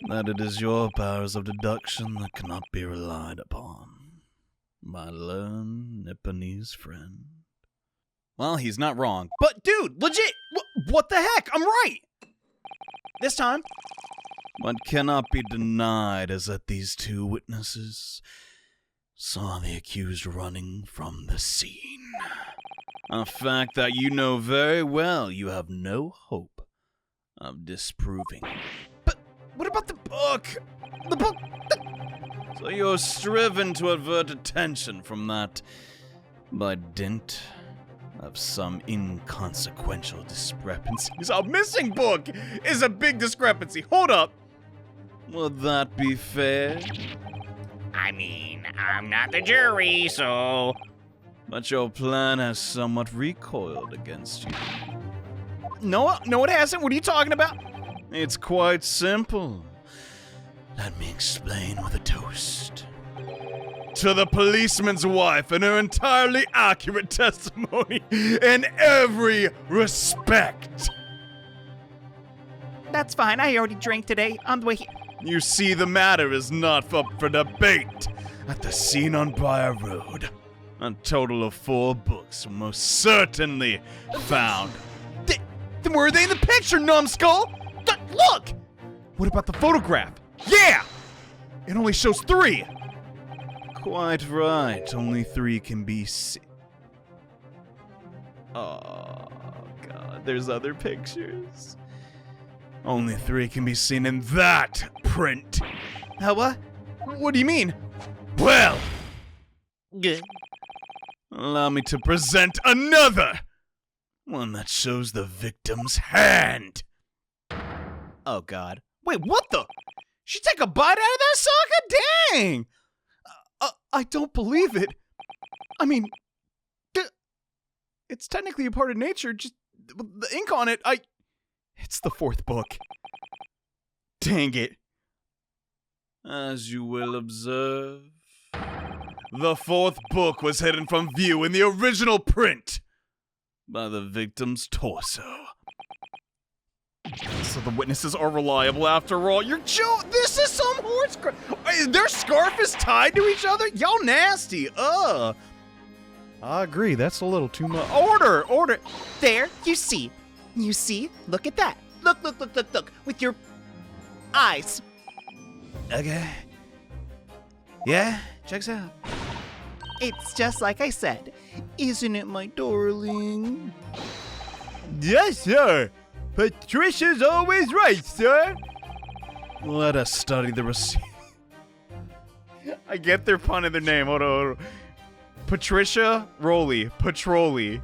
that it is your powers of deduction that cannot be relied upon, my learned Nipponese friend. Well, he's not wrong. But, dude, legit, what the heck? I'm right! This time. What cannot be denied is that these two witnesses saw the accused running from the scene. A fact that you know very well you have no hope of disproving. But what about the book? The book? So you're striven to avert attention from that by dint of some inconsequential discrepancies. A missing book is a big discrepancy. Hold up. Would that be fair? I mean, I'm not the jury, so... But your plan has somewhat recoiled against you. No, it hasn't. What are you talking about? It's quite simple. Let me explain with a toast. To the policeman's wife and her entirely accurate testimony in every respect. That's fine. I already drank today on the way here. You see, the matter is not up for debate. At the scene on Briar Road, a total of 4 books were most certainly found. Then were they in the picture, numbskull? Look! What about the photograph? Yeah! It only shows 3. Quite right. Only 3 can be seen. Oh, God. There's other pictures. Only 3 can be seen in that print. What? What do you mean? Well, allow me to present another. One that shows the victim's hand. Oh, God. Wait, what the? She take a bite out of that sucker? Dang! I don't believe it. I mean, it's technically a part of nature, just the ink on it, It's the 4th book. Dang it. As you will observe, the 4th book was hidden from view in the original print by the victim's torso. So the witnesses are reliable after all. This is some horse crap. Their scarf is tied to each other? Y'all nasty. I agree. That's a little too much. Order. There, you see. Look at that. Look. With your eyes. Okay. Yeah, checks out. It's just like I said. Isn't it, my darling? Yes, sir. Patricia's always right, sir. Let us study the receipt. I get their pun in their name. Hold on. Patricia Rowley. Patrolli.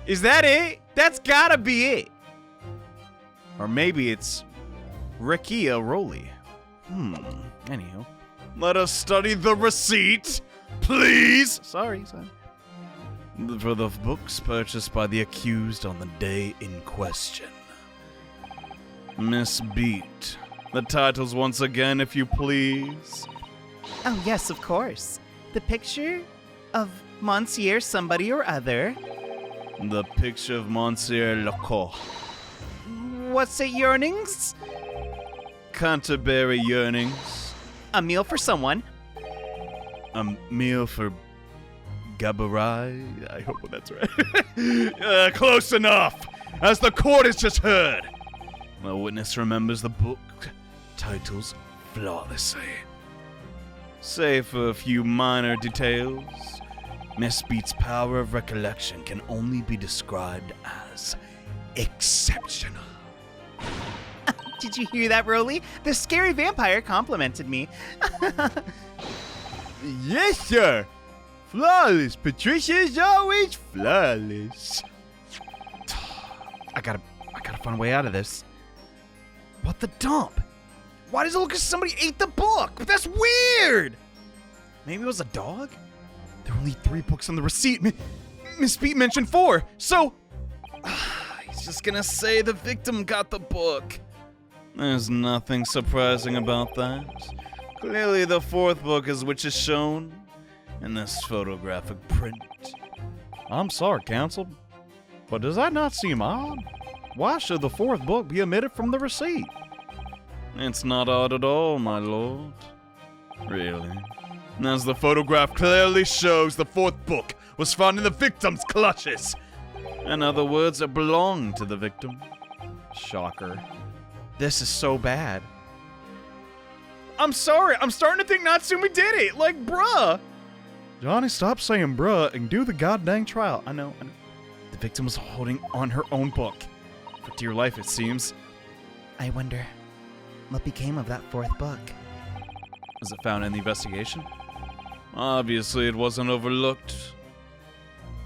Is that it? That's gotta be it. Or maybe it's Rikia Rowley. Anywho. Let us study the receipt, please. Sorry. For the books purchased by the accused on the day in question. Miss Beat, the titles once again, if you please. Oh, yes, of course. The picture of Monsieur somebody or other. The picture of Monsieur Lecoq. What's it, yearnings? Canterbury yearnings. A meal for someone. A meal for Gabarai. I hope that's right. Close enough, as the court has just heard. The witness remembers the book titles flawlessly. Save for a few minor details, Miss Beat's power of recollection can only be described as exceptional. Did you hear that, Rowley? The scary vampire complimented me. Yes, sir. Flawless. Patricia's always flawless. I gotta find a way out of this. What the dump? Why does it look as somebody ate the book? That's weird! Maybe it was a dog? There are only 3 books on the receipt. Miss Beat mentioned 4, so... He's just gonna say the victim got the book. There's nothing surprising about that. Clearly the 4th book is which is shown in this photographic print. I'm sorry, counsel, but does that not seem odd? Why should the 4th book be omitted from the receipt? It's not odd at all, my lord. Really. As the photograph clearly shows, the fourth book was found in the victim's clutches. In other words, it belonged to the victim. Shocker. This is so bad. I'm sorry. I'm starting to think Natsumi did it. Like, bruh. Johnny, stop saying bruh and do the goddamn trial. I know. The victim was holding on her own book. For dear life, it seems. I wonder what became of that fourth book. Was it found in the investigation? Obviously, it wasn't overlooked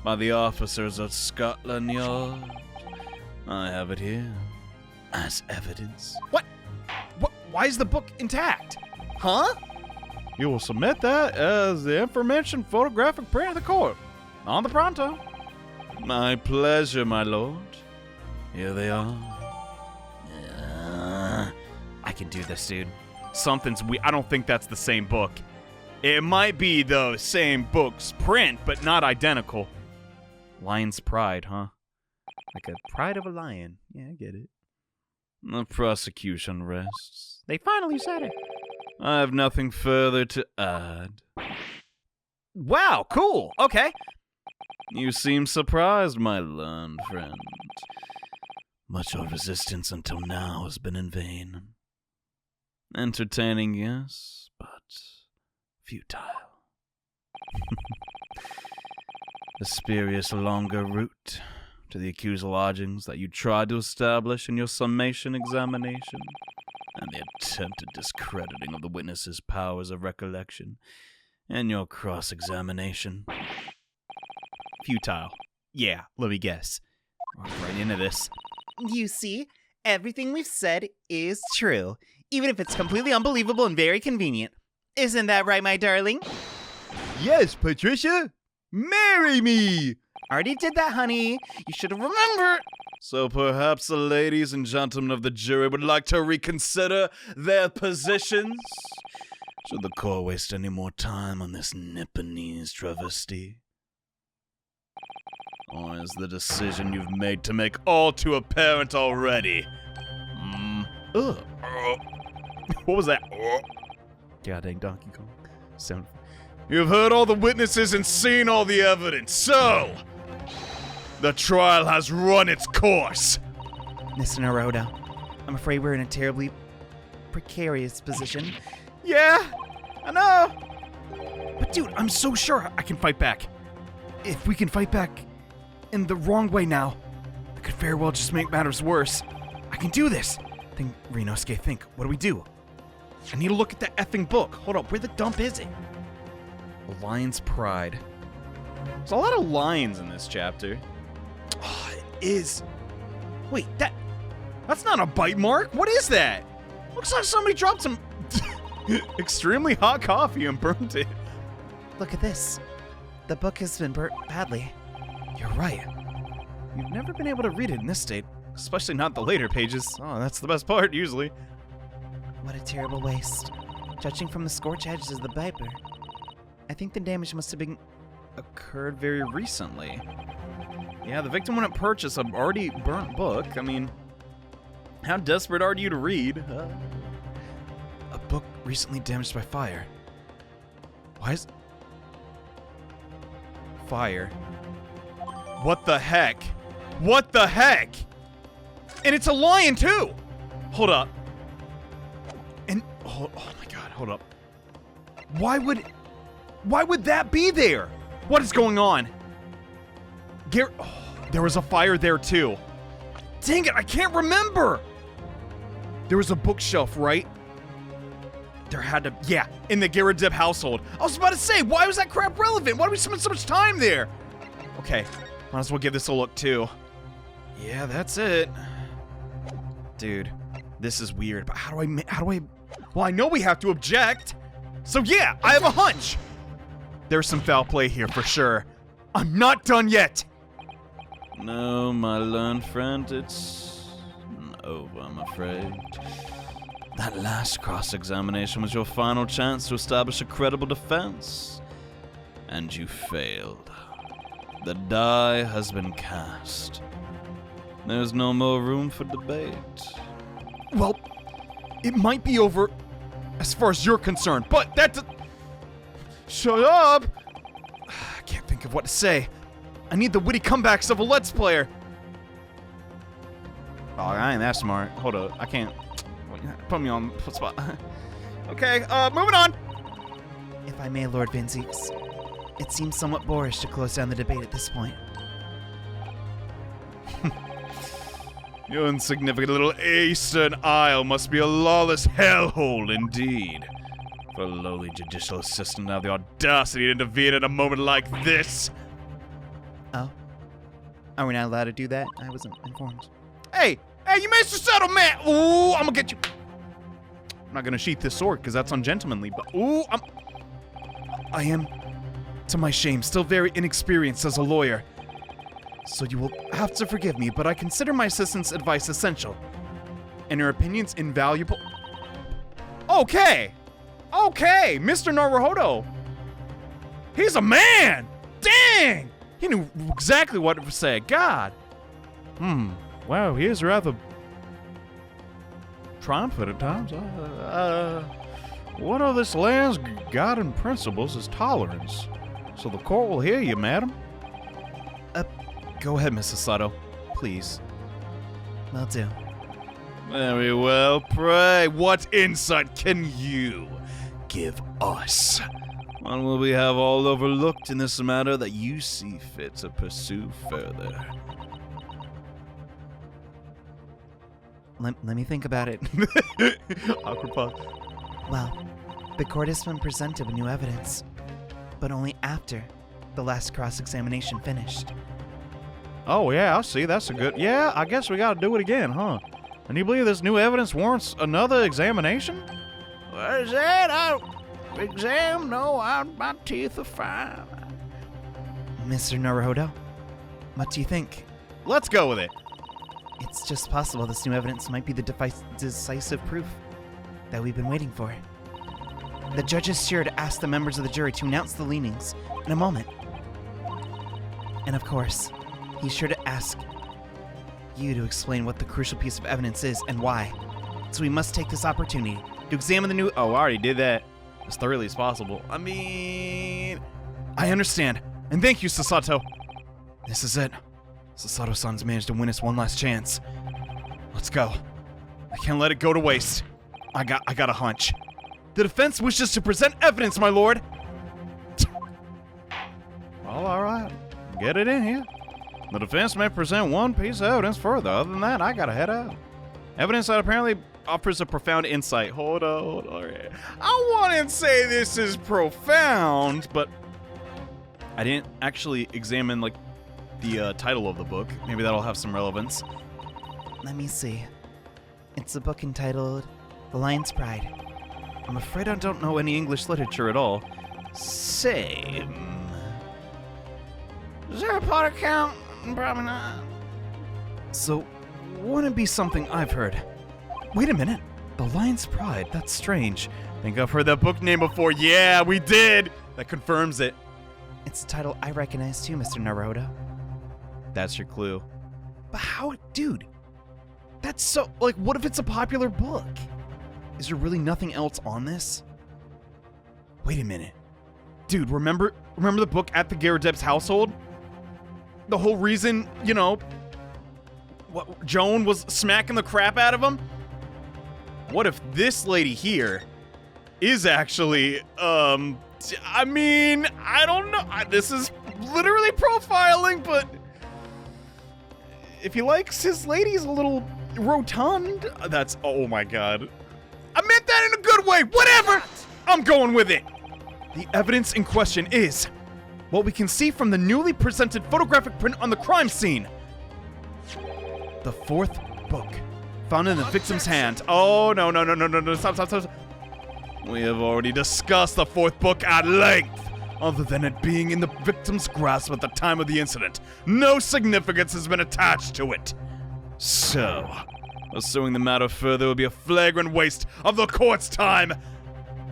by the officers at Scotland Yard. I have it here as evidence. What? Why is the book intact? Huh? You will submit that as the aforementioned photographic print of the court. On the pronto. My pleasure, my lord. Here they are. I can do this, dude. Something's I don't think that's the same book. It might be the same book's print, but not identical. Lion's pride, huh? Like a pride of a lion. Yeah, I get it. The prosecution rests. They finally said it. I have nothing further to add. Wow, cool. Okay. You seem surprised, my learned friend. Much of resistance until now has been in vain. Entertaining, yes, but futile. The spurious longer route to the accused lodgings that you tried to establish in your summation examination, and the attempted discrediting of the witness's powers of recollection in your cross-examination. Futile. Yeah, let me guess. Right into this. You see, everything we've said is true, even if it's completely unbelievable and very convenient. Isn't that right, my darling? Yes, Patricia. Marry me. Already did that, honey. You should have remembered. So perhaps the ladies and gentlemen of the jury would like to reconsider their positions? Should the court waste any more time on this Nipponese travesty? Or is the decision you've made to make all too apparent already? Ugh. What was that? God dang Donkey Kong. Sound. You've heard all the witnesses and seen all the evidence, so the trial has run its course. Mr. Naruto, I'm afraid we're in a terribly precarious position. Yeah, I know. But dude, I'm so sure I can fight back. If we can fight back in the wrong way now, it could very well just make matters worse. I can do this. Think, Rinosuke, think. What do we do? I need to look at the effing book. Hold up, where the dump is it? The Lion's Pride. There's a lot of lions in this chapter. Oh, it is. Wait, that's not a bite mark. What is that? Looks like somebody dropped some extremely hot coffee and burnt it. Look at this. The book has been burnt badly. You're right. You've never been able to read it in this state, especially not the later pages. Oh, that's the best part, usually. What a terrible waste. Judging from the scorch edges of the paper, I think the damage must have been occurred very recently. Yeah, the victim wouldn't purchase an already burnt book. I mean, how desperate are you to read? A book recently damaged by fire. Why is... Fire. What the heck? What the heck? And it's a lion, too! Hold up. And, oh my god, hold up. Why would that be there? What is going on? There was a fire there, too. Dang it, I can't remember! There was a bookshelf, right? There had to... Yeah, in the Garadib household. I was about to say, why was that crap relevant? Why did we spend so much time there? Okay, might as well give this a look, too. Yeah, that's it. Dude, this is weird, but how do I... Well, I know we have to object. So yeah, I have a hunch. There's some foul play here for sure. I'm not done yet. No, my learned friend, it's over, I'm afraid. That last cross-examination was your final chance to establish a credible defense. And you failed. The die has been cast. There's no more room for debate. Well, It might be over as far as you're concerned, but that's... Shut up! I can't think of what to say. I need the witty comebacks of a Let's Player. Oh, I ain't that smart. Hold up. I can't... Put me on the spot. Okay, moving on. If I may, Lord Vinzies, it seems somewhat boorish to close down the debate at this point. Your insignificant little Eastern Isle must be a lawless hellhole indeed. For a lowly judicial assistant to have the audacity to intervene at a moment like this. Oh? Are we not allowed to do that? I wasn't informed. Hey, you made your settlement! Ooh, I'm gonna get you. I'm not gonna sheath this sword because that's ungentlemanly, but I am, to my shame, still very inexperienced as a lawyer. So you will have to forgive me, but I consider my assistant's advice essential, and her opinions invaluable. Okay, Mr. Naruhodo. He's a man! Dang! He knew exactly what to say. God. Wow, he is rather triumphant at times. One of this land's guiding principles is tolerance. So the court will hear you, madam. Go ahead, Mrs. Sato. Please. Will do. Very well, pray. What insight can you give us? What will we have all overlooked in this matter that you see fit to pursue further? Let me think about it. Awkward pause. Well, the court has been presented with new evidence, but only after the last cross-examination finished. Oh, yeah, I see. That's a good... Yeah, I guess we gotta do it again, huh? And you believe this new evidence warrants another examination? What is that? My teeth are fine. Mr. Naruhodo, what do you think? Let's go with it. It's just possible this new evidence might be the decisive proof that we've been waiting for. The judge is sure to ask the members of the jury to announce the leanings in a moment. And of course, he's sure to ask you to explain what the crucial piece of evidence is and why. So we must take this opportunity to examine the new... Oh, I already did that as thoroughly as possible. I understand. And thank you, Sasato. This is it. Sasato-san's managed to win us one last chance. Let's go. I can't let it go to waste. I got a hunch. The defense wishes to present evidence, my lord. Well, all right. Get it in here. The defense may present one piece of evidence further. Other than that, I gotta head out. Evidence that apparently offers a profound insight. Hold on. I wouldn't say this is profound, but I didn't actually examine, like, the title of the book. Maybe that'll have some relevance. Let me see. It's a book entitled The Lion's Pride. I'm afraid I don't know any English literature at all. Same. Does Harry Potter count? Probably not. So, wouldn't it be something I've heard? Wait a minute. The Lion's Pride. That's strange. Think I've heard that book name before. Yeah, we did. That confirms it. It's a title I recognize too, Mr. Naruhodo. That's your clue. But how, dude? That's so, like, what if it's a popular book? Is there really nothing else on this? Wait a minute. Dude, remember the book At the Garradeb's Household? The whole reason, you know, Joan was smacking the crap out of him? What if this lady here is actually, I don't know. This is literally profiling, but if he likes his ladies a little rotund, that's, oh my god. I meant that in a good way. Whatever. I'm going with it. The evidence in question is what we can see from the newly presented photographic print on the crime scene. The fourth book found in the victim's hand. Oh, no. Stop. We have already discussed the fourth book at length. Other than it being in the victim's grasp at the time of the incident, no significance has been attached to it. So, pursuing the matter further would be a flagrant waste of the court's time.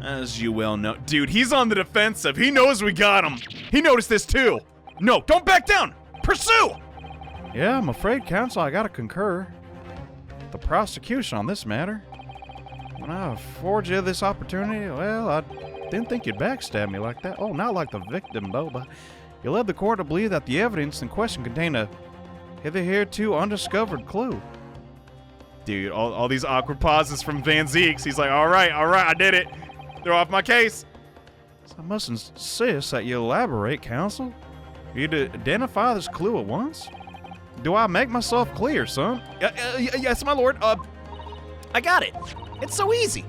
As you well know. Dude, he's on the defensive. He knows we got him. He noticed this too. No, don't back down. Pursue! Yeah, I'm afraid, counsel, I gotta concur. The prosecution on this matter When I afford you this opportunity, well, I didn't think you'd backstab me like that. Oh, not like the victim, though, but you led the court to believe that the evidence in question contained a hitherto undiscovered clue. Dude, all these awkward pauses from Van Zeeks. He's like, all right, I did it. They're off my case. So I must insist that you elaborate, counsel. You to identify this clue at once? Do I make myself clear, son? Yes, my lord. I got it. It's so easy.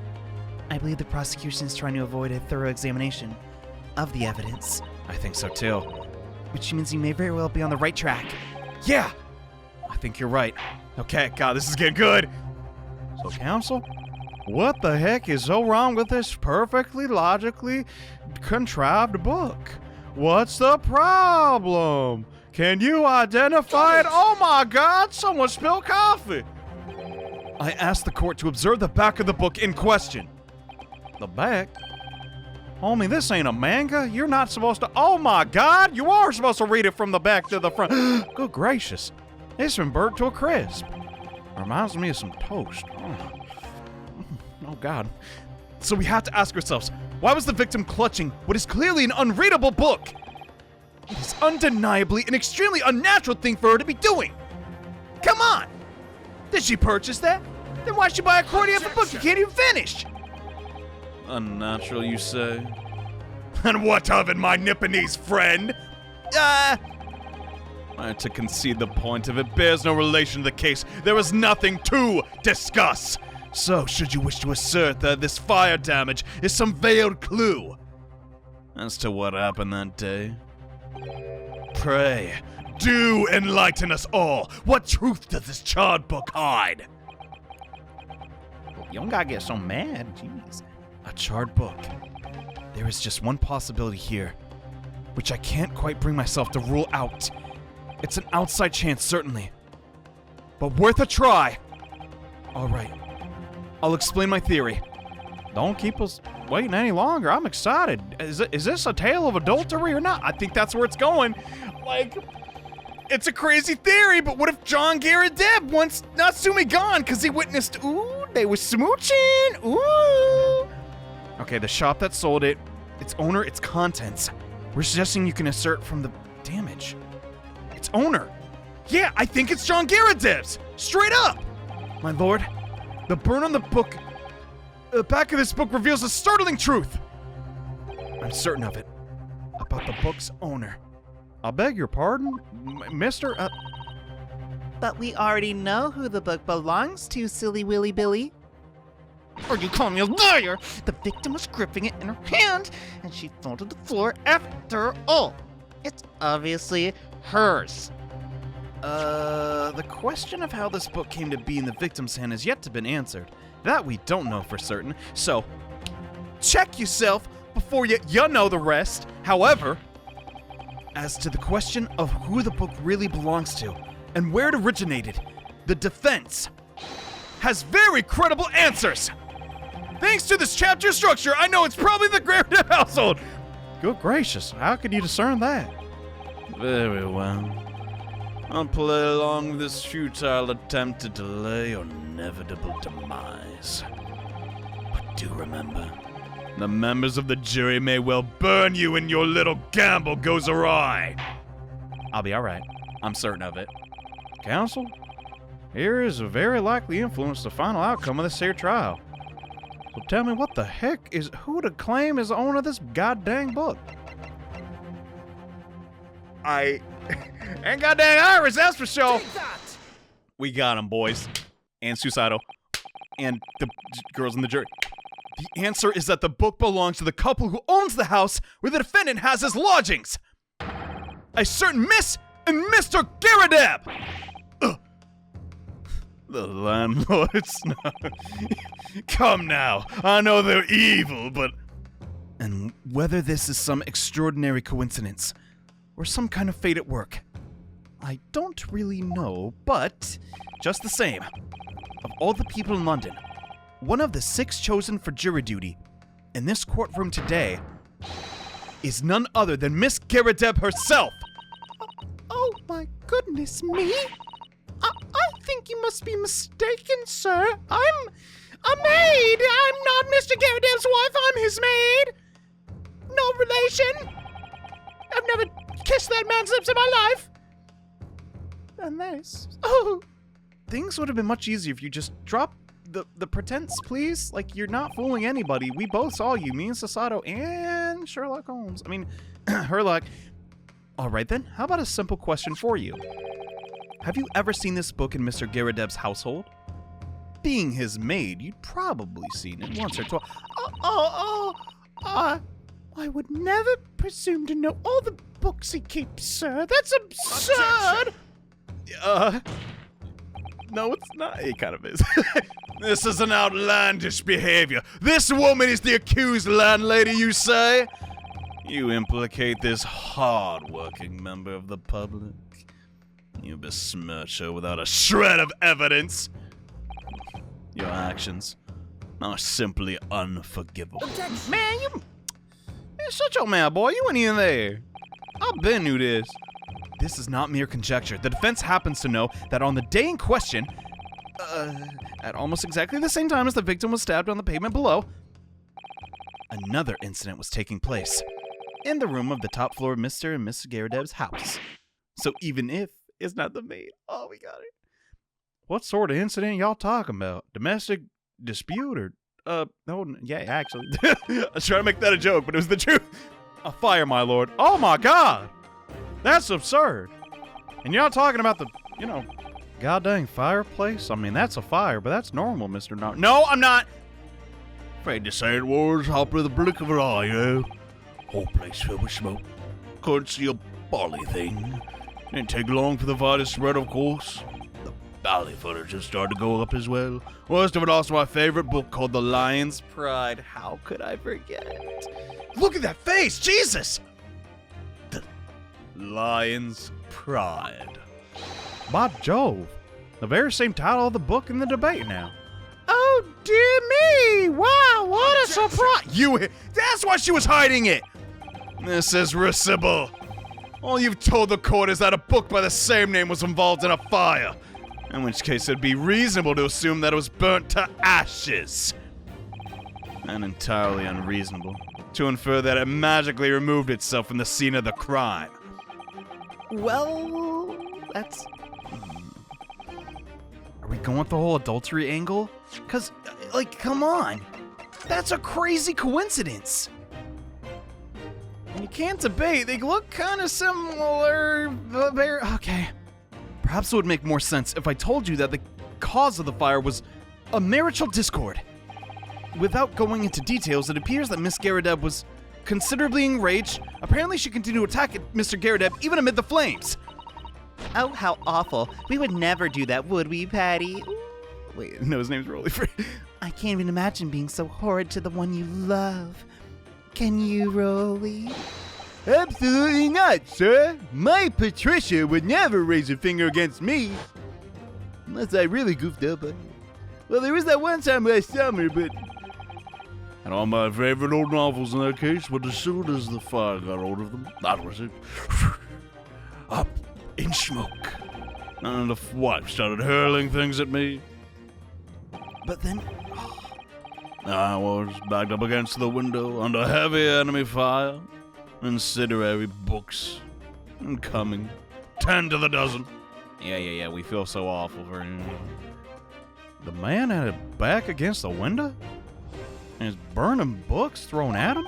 I believe the prosecution is trying to avoid a thorough examination of the evidence, I think so, too. which means you may very well be on the right track. Yeah, I think you're right. Okay, God, this is getting good. So, counsel, what the heck is so wrong with this perfectly logically contrived book? What's the problem? Can you identify it? Oh my God, someone spilled coffee. I asked the court to observe the back of the book in question. The back? Homie, this ain't a manga. You're not supposed to. Oh my God, you are supposed to read it from the back to the front. Good gracious. It's been burnt to a crisp. Reminds me of some toast. Oh God. So we have to ask ourselves, why was the victim clutching what is clearly an unreadable book? It is undeniably an extremely unnatural thing for her to be doing. Come on! Did she purchase that? Then why'd she buy a copy of a book you can't even finish? Unnatural, you say? And what of it, my Nipponese friend? To concede the point, if it bears no relation to the case, there is nothing to discuss. So, should you wish to assert that this fire damage is some veiled clue as to what happened that day? Pray, do enlighten us all. What truth does this charred book hide? You don't gotta get so mad, jeez. A charred book. There is just one possibility here, which I can't quite bring myself to rule out. It's an outside chance, certainly, but worth a try. All right, I'll explain my theory. Don't keep us waiting any longer. I'm excited. Is this a tale of adultery or not? I think that's where it's going. Like, it's a crazy theory, but what if John Garrett Deb wants Natsumi gone because he witnessed, ooh, they were smooching, ooh. Okay, the shop that sold it, its owner, its contents. We're suggesting you can assert from the damage. Its owner. Yeah, I think it's John Garrett Deb's. Straight up. My lord, the burn on the book, the back of this book reveals a startling truth. I'm certain of it. About the book's owner. I beg your pardon, mister? But we already know who the book belongs to, Silly Willy Billy. Or you call me a liar! The victim was gripping it in her hand, and she fell to the floor after all. It's obviously hers. The question of how this book came to be in the victim's hand has yet to been answered. That we don't know for certain, so check yourself before you know the rest. However, as to the question of who the book really belongs to and where it originated, the defense has very credible answers. Thanks to this chapter structure, I know it's probably the Great Ace household. Good gracious, how could you discern that? Very well. I'll play along with this futile attempt to delay your inevitable demise. But do remember, the members of the jury may well burn you when your little gamble goes awry. I'll be alright. I'm certain of it. Counsel, here is a very likely influence the final outcome of this here trial. So tell me, what the heck is who to claim is the owner of this goddamn book? I ain't goddamn Irish, that's for sure. We got him, boys. And Suicidal. And the girls in the jury. The answer is that the book belongs to the couple who owns the house where the defendant has his lodgings. A certain Miss and Mr. Garadab. The landlords. Come now, I know they're evil, but... And whether this is some extraordinary coincidence or some kind of fate at work, I don't really know, but just the same, of all the people in London, one of the 6 chosen for jury duty in this courtroom today is none other than Miss Garadeb herself. Oh my goodness me! I think you must be mistaken, sir. I'm A maid! I'm not Mr. Garradeb's wife, I'm his maid! No relation! I've never kissed that man's lips in my life! Unless... Oh! Things would have been much easier if you just dropped the pretense, please. Like, you're not fooling anybody. We both saw you, me and Sasato and Sherlock Holmes. I mean, Herlock. All right then, how about a simple question for you? Have you ever seen this book in Mr. Garradeb's household? Being his maid, you'd probably seen it once or twice. I would never presume to know all the books he keeps, sir. That's absurd! No, it's not. It kind of is. This is an outlandish behavior. This woman is the accused landlady, you say? You implicate this hard-working member of the public. You besmirch her without a shred of evidence. Your actions are simply unforgivable. Man, you're shut your mouth, boy. You ain't even there. I've been knew this. This is not mere conjecture. The defense happens to know that on the day in question, at almost exactly the same time as the victim was stabbed on the pavement below, another incident was taking place in the room of the top floor of Mr. and Mrs. Garradeb's house. So even if it's not the maid, oh, we got it. What sort of incident y'all talking about? Domestic dispute or, no, yeah, actually. I was trying to make that a joke, but it was the truth. A fire, my lord. Oh my God! That's absurd. And y'all talking about the, goddamn fireplace? I mean, that's a fire, but that's normal, Mr. No, I'm not! Afraid to say it was, hop with the blink of an eye, Whole place filled with smoke. Couldn't see a bally thing. Didn't take long for the fire to spread, of course. The bally footage just started to go up as well. Worst of it, also my favorite book called The Lion's Pride. How could I forget? Look at that face! Jesus! The Lion's Pride. By Jove. The very same title of the book in the debate now. Oh, dear me! Wow, what a surprise! That's why she was hiding it! This is risible. All you've told the court is that a book by the same name was involved in a fire. In which case it'd be reasonable to assume that it was burnt to ashes. And entirely unreasonable to infer that it magically removed itself from the scene of the crime. Well, that's... Are we going with the whole adultery angle? Because, come on. That's a crazy coincidence. And you can't debate. They look kind of similar. Okay. Perhaps it would make more sense if I told you that the cause of the fire was a marital discord. Without going into details, it appears that Miss Garradeb was considerably enraged. Apparently, she continued to attack Mr. Garradeb even amid the flames. Oh, how awful. We would never do that, would we, Patty? Wait, no, his name's Rolly Free. I can't even imagine being so horrid to the one you love. Can you, Rolly? Absolutely not, sir. My Patricia would never raise a finger against me. Unless I really goofed up. Well, there was that one time last summer, but... And all my favorite old novels in that case, but as soon as the fire got hold of them, that was it. Up in smoke. And the wife started hurling things at me. But then... I was backed up against the window under heavy enemy fire. Incendiary books. And coming. 10 to the dozen. Yeah, we feel so awful for him. The man had his back against the window? And his burning books thrown at him?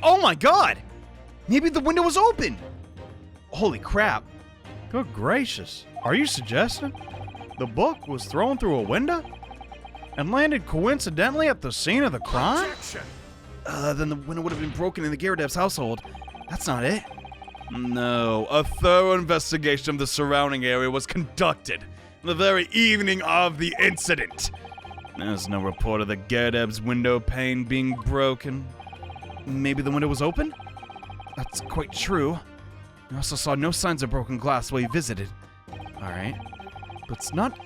Oh my God! Maybe the window was open! Holy crap. Good gracious. Are you suggesting the book was thrown through a window? And landed coincidentally at the scene of the crime? Then the window would have been broken in the Garradeb's household. That's not it. No, a thorough investigation of the surrounding area was conducted the very evening of the incident. There's no report of the Garradeb's window pane being broken. Maybe the window was open? That's quite true. I also saw no signs of broken glass while you visited. Alright. But it's not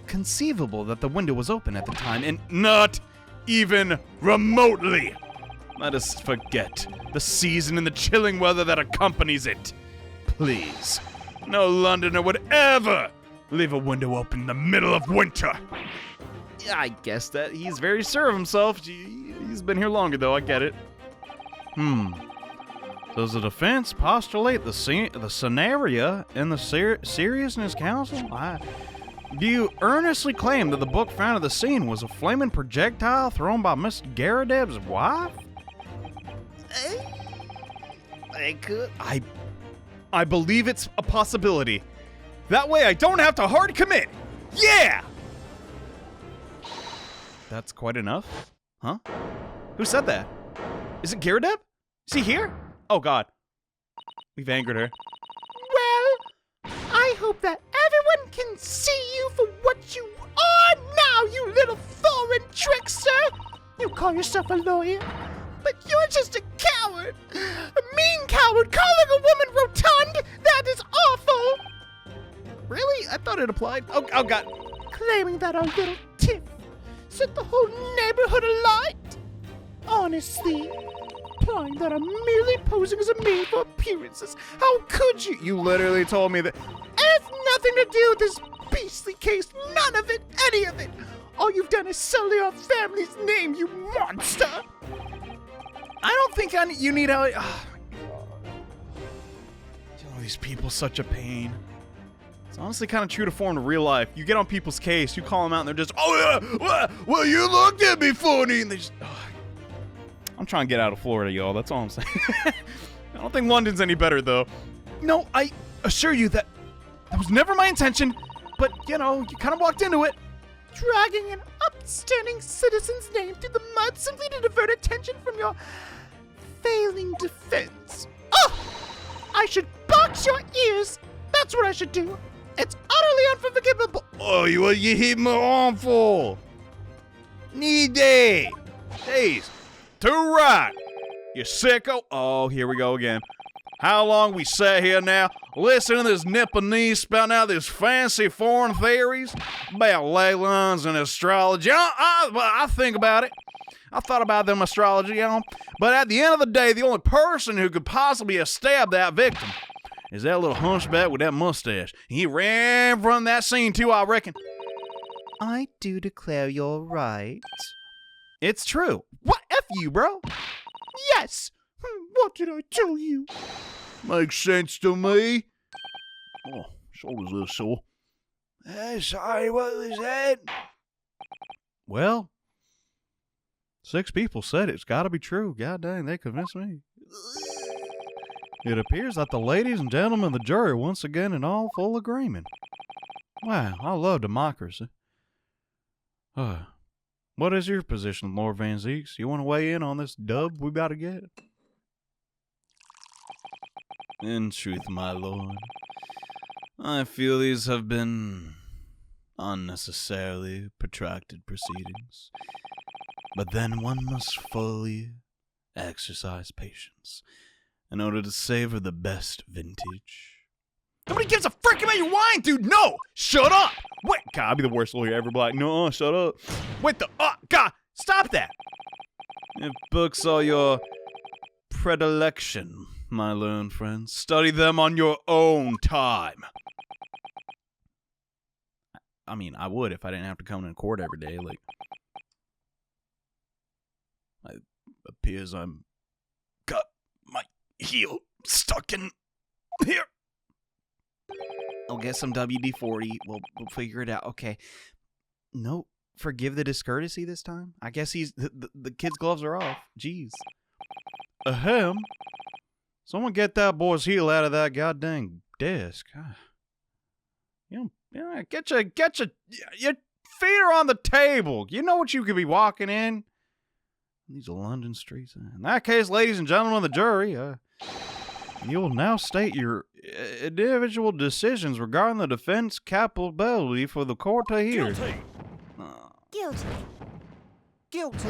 conceivable that the window was open at the time, and not even remotely. Let us forget the season and the chilling weather that accompanies it. Please. No Londoner would ever leave a window open in the middle of winter. I guess that he's very sure of himself. He's been here longer, though. I get it. Does the defense postulate the scenario in the seriousness counsel? Do you earnestly claim that the book found at the scene was a flaming projectile thrown by Miss Garadeb's wife? I could. I believe it's a possibility. That way I don't have to hard commit. Yeah! That's quite enough. Huh? Who said that? Is it Garadeb? Is he here? Oh, God. We've angered her. Well, I hope that everyone can see you for what you are now, you little foreign trickster. You call yourself a lawyer, but you're just a coward. A mean coward calling a woman rotund. That is awful. Really? I thought it applied. Oh, God. Claiming that our little tiff set the whole neighborhood alight. Honestly, implying that I'm merely posing as a maid for appearances. How could you? You literally told me that. It has nothing to do with this beastly case. None of it. Any of it. All you've done is sully our family's name, you monster. I don't think you need how. These people such a pain. It's honestly kind of true to form in real life. You get on people's case, you call them out, and they're just, oh yeah, well you looked at me funny, and they just. I'm trying to get out of Florida, y'all. That's all I'm saying. I don't think London's any better, though. No, I assure you that was never my intention. But you kind of walked into it. Dragging an upstanding citizen's name through the mud simply to divert attention from your failing defense. Oh! I should box your ears. That's what I should do. It's utterly unforgivable. Oh, you hit my arm for? Knee day. Days. Too right. You sicko. Oh, here we go again. How long we sat here now, listening to this Nipponese spouting out these fancy foreign theories about ley lines and astrology. I think about it. I thought about them astrology, but at the end of the day, the only person who could possibly have stabbed that victim is that little hunchback with that mustache. He ran from that scene too, I reckon. I do declare you're right. It's true. What? F you, bro. Yes. What did I tell you? Makes sense to me. Oh, shoulders are sore. Sorry, what was that? Well, 6 people said it's got to be true. God dang, they convinced me. It appears that the ladies and gentlemen of the jury are once again in all full agreement. Wow, I love democracy. What is your position, Lord Van Zeeks? You want to weigh in on this dub we about to get? In truth, my lord, I feel these have been unnecessarily protracted proceedings. But then one must fully exercise patience in order to savor the best vintage. Nobody gives a frick about your wine, dude. No, shut up. Wait, God, I'd be the worst lawyer ever. Be like, no, shut up. Wait, God, stop that. If books are your predilection, my learned friends, study them on your own time. I mean, I would if I didn't have to come to court every day. Like, it appears I'm got my heel stuck in here. I'll get some WD-40. We'll figure it out. Okay. No, forgive the discourtesy this time. I guess the kid's gloves are off. Jeez. Ahem. Someone get that boy's heel out of that goddamn desk. Get your feet are on the table. You know what you could be walking in? These are London streets. In that case, ladies and gentlemen of the jury, you will now state your individual decisions regarding the defense capability for the court to hear. Guilty. Guilty.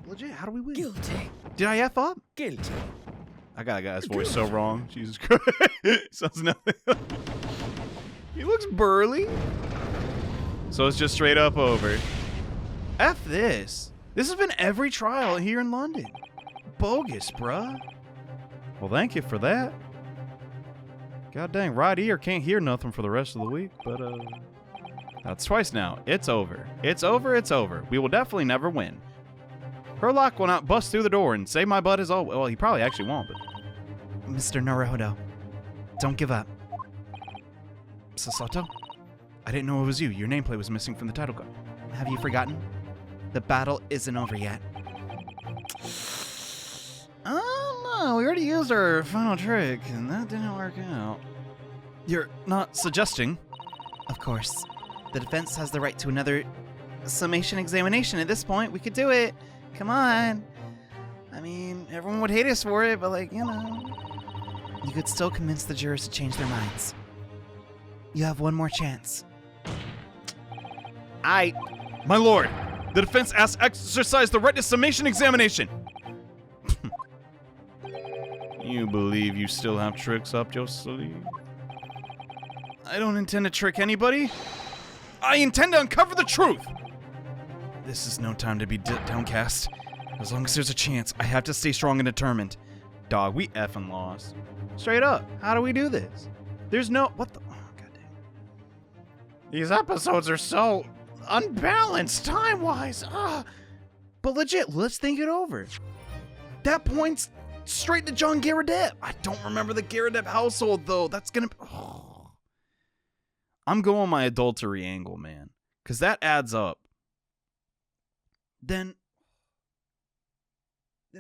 Legit, how do we win? Guilty. Did I F up? Guilty. I got a guy's voice so wrong. Jesus Christ. Sounds nothing. He looks burly. So it's just straight up over. F this. This has been every trial here in London. Bogus, bruh. Well, thank you for that. God dang, right ear can't hear nothing for the rest of the week, but That's twice now. It's over. It's over. It's over. We will definitely never win. Herlock will not bust through the door and save my butt as always. Well, he probably actually won't, but... Mr. Naruhodo, don't give up. Sasato? I didn't know it was you. Your nameplate was missing from the title card. Have you forgotten? The battle isn't over yet. Oh, no. We already used our final trick, and that didn't work out. You're not suggesting... Of course. The defense has the right to another summation examination. At this point, we could do it. Come on. I mean, everyone would hate us for it, but like, you know. You could still convince the jurors to change their minds. You have one more chance. My lord, the defense asks exercise the right to summation examination. You believe you still have tricks up your sleeve? I don't intend to trick anybody. I intend to uncover the truth. This is no time to be downcast. As long as there's a chance, I have to stay strong and determined. Dog, we effing lost. Straight up, how do we do this? There's no... What the... Oh, goddamn. These episodes are so unbalanced time-wise. But legit, let's think it over. That points straight to John Garradep. I don't remember the Garradep household, though. That's gonna... Oh. I'm going my adultery angle, man. Because that adds up. Then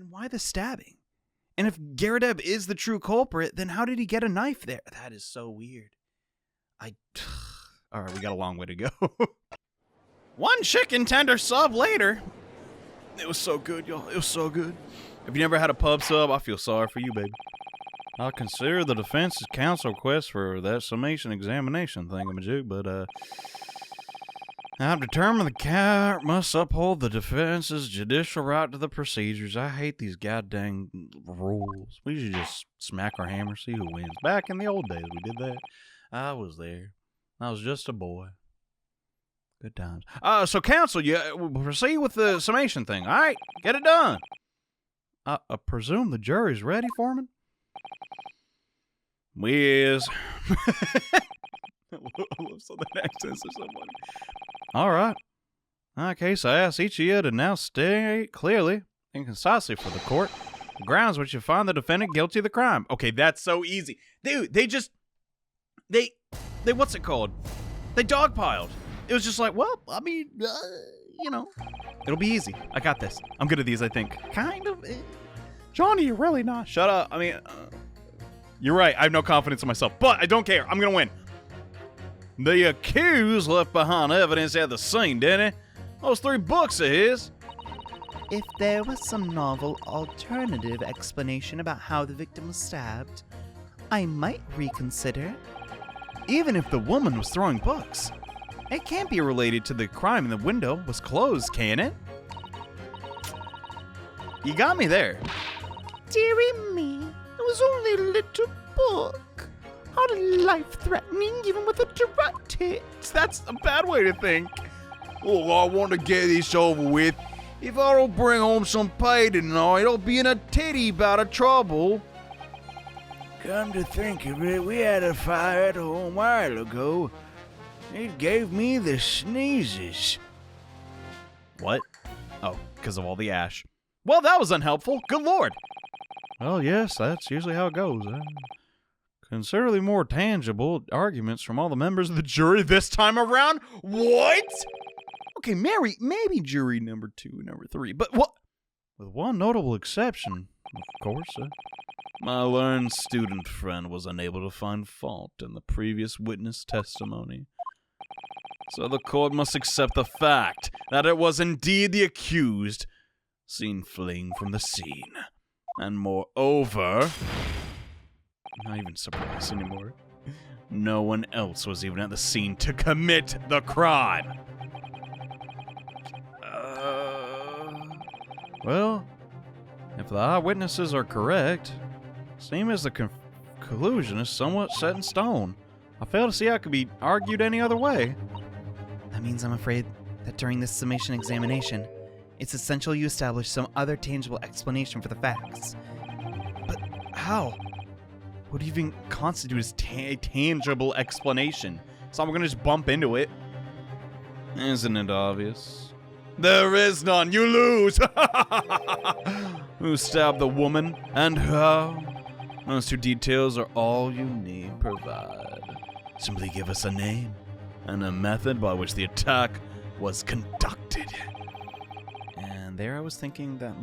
why the stabbing? And if Garradeb is the true culprit, then how did he get a knife there? That is so weird. All right, we got a long way to go. One chicken tender sub later. It was so good, y'all. It was so good. If you never had a pub sub, I feel sorry for you, baby. I consider the defense's counsel request for that summation examination thingamajig, but I've determined the court must uphold the defense's judicial right to the procedures. I hate these goddamn rules. We should just smack our hammer, see who wins. Back in the old days, we did that. I was there. I was just a boy. Good times. So counsel, you proceed with the summation thing. All right, get it done. I presume the jury's ready, Foreman? We is. I love some of that accents are so funny. All right. In that case, I ask each of you to now state clearly and concisely for the court the grounds which you find the defendant guilty of the crime. Okay, that's so easy. Dude, they what's it called? They dogpiled. It was just like, well, I mean, you know, it'll be easy. I got this. I'm good at these, I think. Kind of. Johnny, you're really not. Shut up. I mean, you're right. I have no confidence in myself, but I don't care. I'm going to win. The accused left behind evidence at the scene, didn't he? Those 3 books of his. If there was some novel alternative explanation about how the victim was stabbed, I might reconsider. Even if the woman was throwing books, it can't be related to the crime and the window was closed, can it? You got me there. Dearie me, it was only a little book. How life-threatening, even with a direct hit. That's a bad way to think. Oh, I want to get this over with. If I don't bring home some pay tonight, I'll be in a titty bout of trouble. Come to think of it, we had a fire at home a while ago. It gave me the sneezes. What? Oh, because of all the ash. Well, that was unhelpful. Good lord. Well, yes, that's usually how it goes. Considerably more tangible arguments from all the members of the jury this time around. What? Okay, maybe jury number 2, number 3, but what? With one notable exception, of course. My learned student friend was unable to find fault in the previous witness testimony. So the court must accept the fact that it was indeed the accused seen fleeing from the scene. And moreover, I'm not even surprised anymore. No one else was even at the scene to commit the crime. Well, if the eyewitnesses are correct, it seems as the conclusion is somewhat set in stone. I fail to see how it could be argued any other way. That means I'm afraid that during this summation examination, it's essential you establish some other tangible explanation for the facts. But how? What even constitutes a tangible explanation? So I'm gonna just bump into it. Isn't it obvious? There is none. You lose. Who stabbed the woman and how? Those two details are all you need provide. Simply give us a name and a method by which the attack was conducted. And there I was thinking that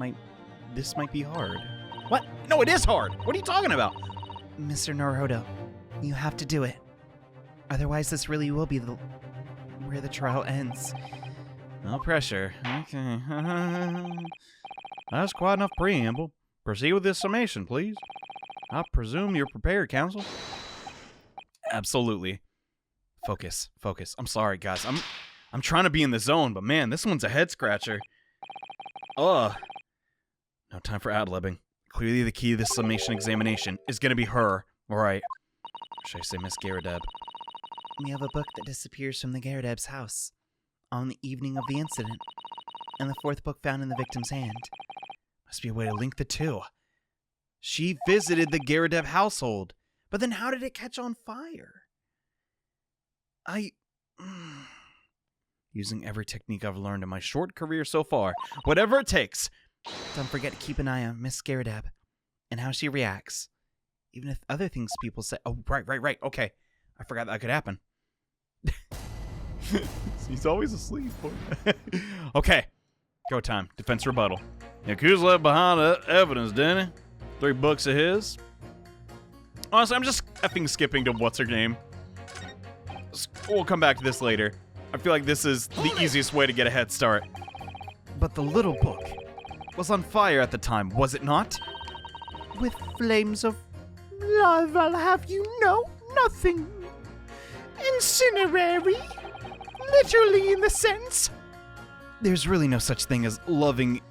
this might be hard. What? No, it is hard. What are you talking about? Mr. Naruto, you have to do it. Otherwise, this really will be where the trial ends. No pressure. Okay. That's quite enough preamble. Proceed with this summation, please. I presume you're prepared, counsel? Absolutely. Focus. I'm sorry, guys. I'm trying to be in the zone, but man, this one's a head scratcher. Ugh. No time for ad-libbing. Clearly the key to this summation examination is gonna be her. Right. Or should I say Miss Garrideb? We have a book that disappears from the Garrideb's house on the evening of the incident, and the fourth book found in the victim's hand. Must be a way to link the two. She visited the Garrideb household, but then how did it catch on fire? Using every technique I've learned in my short career so far, whatever it takes. Don't forget to keep an eye on Miss Garrideb and how she reacts, even if other things people say. Oh, right. Okay. I forgot that could happen. He's always asleep. Okay. Go time. Defense rebuttal. Yakuza left behind evidence, didn't he? 3 books of his. Honestly, I'm just effing skipping to what's her name. We'll come back to this later. I feel like this is the easiest way to get a head start. But the little book was on fire at the time, was it not? With flames of love, I'll have you know nothing. Incinerary. Literally in the sense. There's really no such thing as loving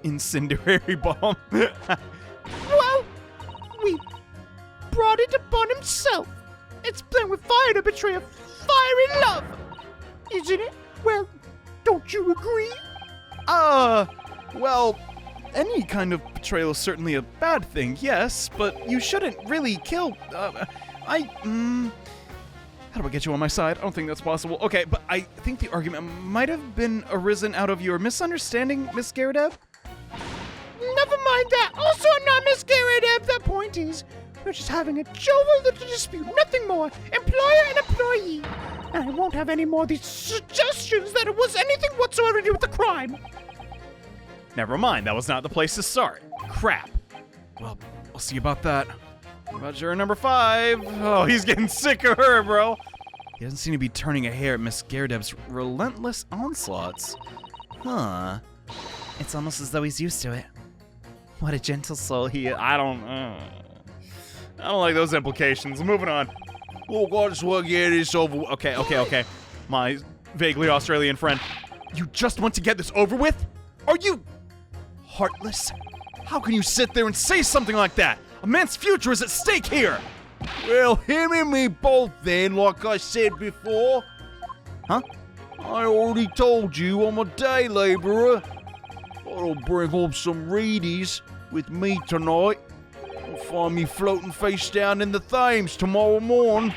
incendiary bomb. Well, we brought it upon himself. It's playing with fire to betray a fiery love. Isn't it? Well, don't you agree? Well, any kind of betrayal is certainly a bad thing, yes, but you shouldn't really kill, how do I get you on my side? I don't think that's possible. Okay, but I think the argument might have been arisen out of your misunderstanding, Miss Garrideb? Never mind that. Also, I'm not Miss Garrideb. The point is, we're just having a jovial little dispute, nothing more. Employer and employee. And I won't have any more of these suggestions that it was anything whatsoever to do with the crime. Never mind, that was not the place to start. Crap. Well, we'll see about that. What about juror number 5? Oh, he's getting sick of her, bro. He doesn't seem to be turning a hair at Miss Garrideb's relentless onslaughts. Huh. It's almost as though he's used to it. What a gentle soul he is. I don't like those implications. Moving on. Look, I just want to get this over with. Okay. My vaguely Australian friend. You just want to get this over with? Are you heartless? How can you sit there and say something like that? A man's future is at stake here! Well, him and me both then, like I said before. Huh? I already told you I'm a day laborer. I'll bring home some reedies with me tonight. You'll find me floating face down in the Thames tomorrow morning.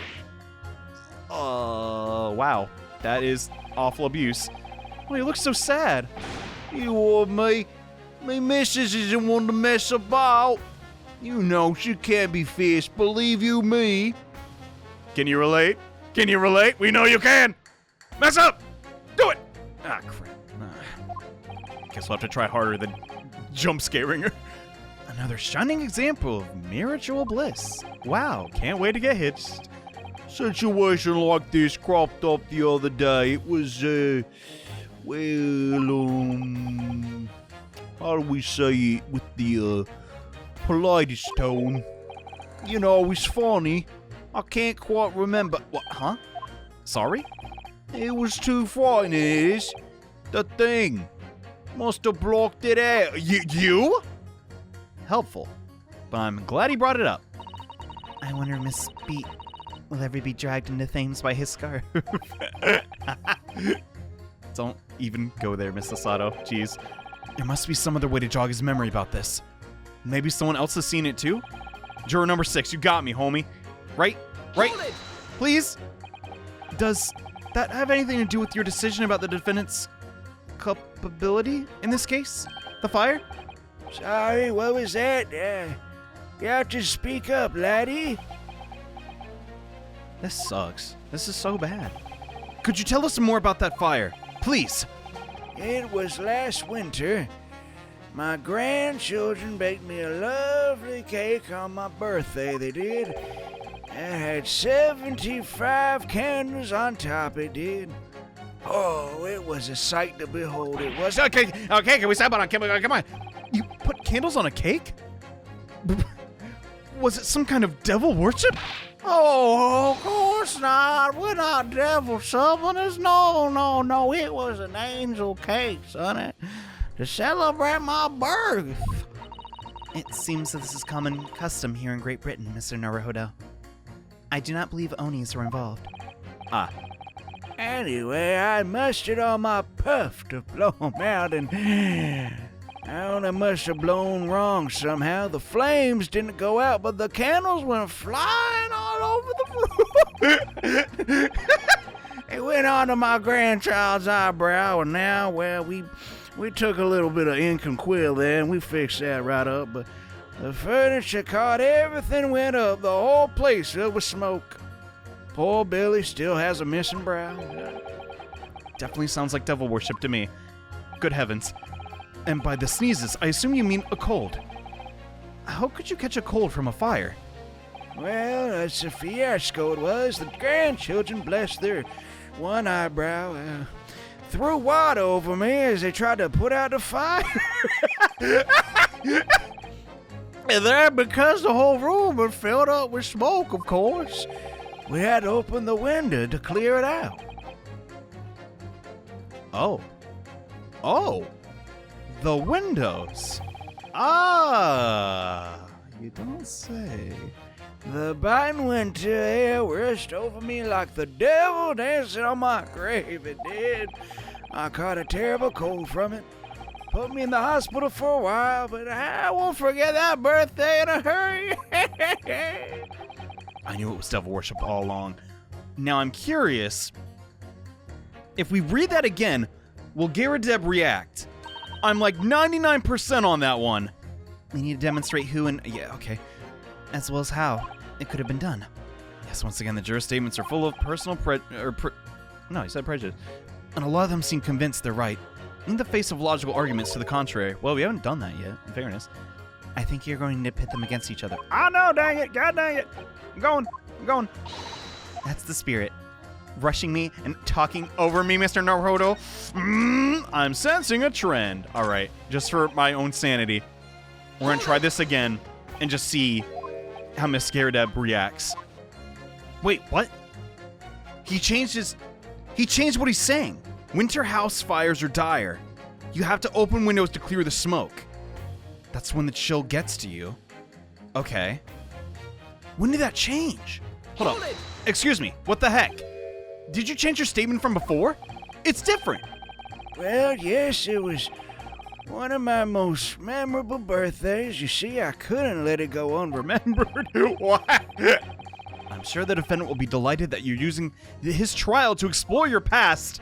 Wow. That is awful abuse. Oh, you look so sad. You or me? Me missus isn't one to mess about. You know she can't be fierce, believe you me. Can you relate? We know you can! Mess up! Do it! Ah, crap. Guess we'll have to try harder than jump scaring her. Another shining example of mutual bliss. Wow, can't wait to get hitched. Situation like this cropped up the other day. It was, how do we say it with the, politest tone? You know, it's funny. I can't quite remember. What, huh? Sorry? It was too frightening, it is. The thing. Must have blocked it out. You? Helpful. But I'm glad he brought it up. I wonder if Miss Beat will ever be dragged into Thames by his scarf. Don't even go there, Miss Sasato. Jeez. There must be some other way to jog his memory about this. Maybe someone else has seen it too? Juror number 6, you got me, homie. Right? Please? Does that have anything to do with your decision about the defendant's culpability in this case? The fire? Sorry, what was that? You have to speak up, laddie. This sucks. This is so bad. Could you tell us some more about that fire? Please. It was last winter. My grandchildren baked me a lovely cake on my birthday, they did. It had 75 candles on top, it did. Oh, it was a sight to behold, it was. Okay, can we stop on? Come on. You put candles on a cake? Was it some kind of devil worship? Oh, of course not. We're not devil summoners. No. It was an angel cake, sonny, to celebrate my birth. It seems that this is common custom here in Great Britain, Mr. Naruhodo. I do not believe Onis were involved. Anyway, I mustered all my puff to blow 'em out, and I only must have blown wrong somehow. The flames didn't go out, but the candles went flying all over the room. It went onto my grandchild's eyebrow, and now, well, we took a little bit of ink and quill there, and we fixed that right up, but the furniture caught, everything went up, the whole place filled with smoke. Poor Billy still has a missing brow. Definitely sounds like devil worship to me. Good heavens. And by the sneezes, I assume you mean a cold. How could you catch a cold from a fire? Well, it's a fiasco it was. The grandchildren, bless their one eyebrow, threw water over me as they tried to put out the fire. And then, because the whole room had filled up with smoke, of course, We had to open the window to clear it out. Oh. The windows. Ah, you don't say. The biting winter air rushed over me like the devil dancing on my grave, it did. I caught a terrible cold from it. Put me in the hospital for a while, but I won't forget that birthday in a hurry. I knew it was devil worship all along. Now I'm curious. If we read that again, will Garadeb react? I'm like 99% on that one. We need to demonstrate who and... Yeah, okay. As well as how it could have been done. Yes, once again, the juror statements are full of personal No, he said prejudice. And a lot of them seem convinced they're right. In the face of logical arguments to the contrary. Well, we haven't done that yet, in fairness. I think you're going to pit them against each other. Oh, no, dang it. God dang it. I'm going. That's the spirit. Rushing me and talking over me, Mr. Naruhodo. I'm sensing a trend. All right, just for my own sanity, we're going to try this again and just see how Miss Garadeb reacts. Wait, what? He changed what he's saying. Winter house fires are dire. You have to open windows to clear the smoke. That's when the chill gets to you. Okay. When did that change? Hold up. Excuse me, what the heck? Did you change your statement from before? It's different. Well, yes, it was one of my most memorable birthdays. You see, I couldn't let it go unremembered. What? I'm sure the defendant will be delighted that you're using his trial to explore your past,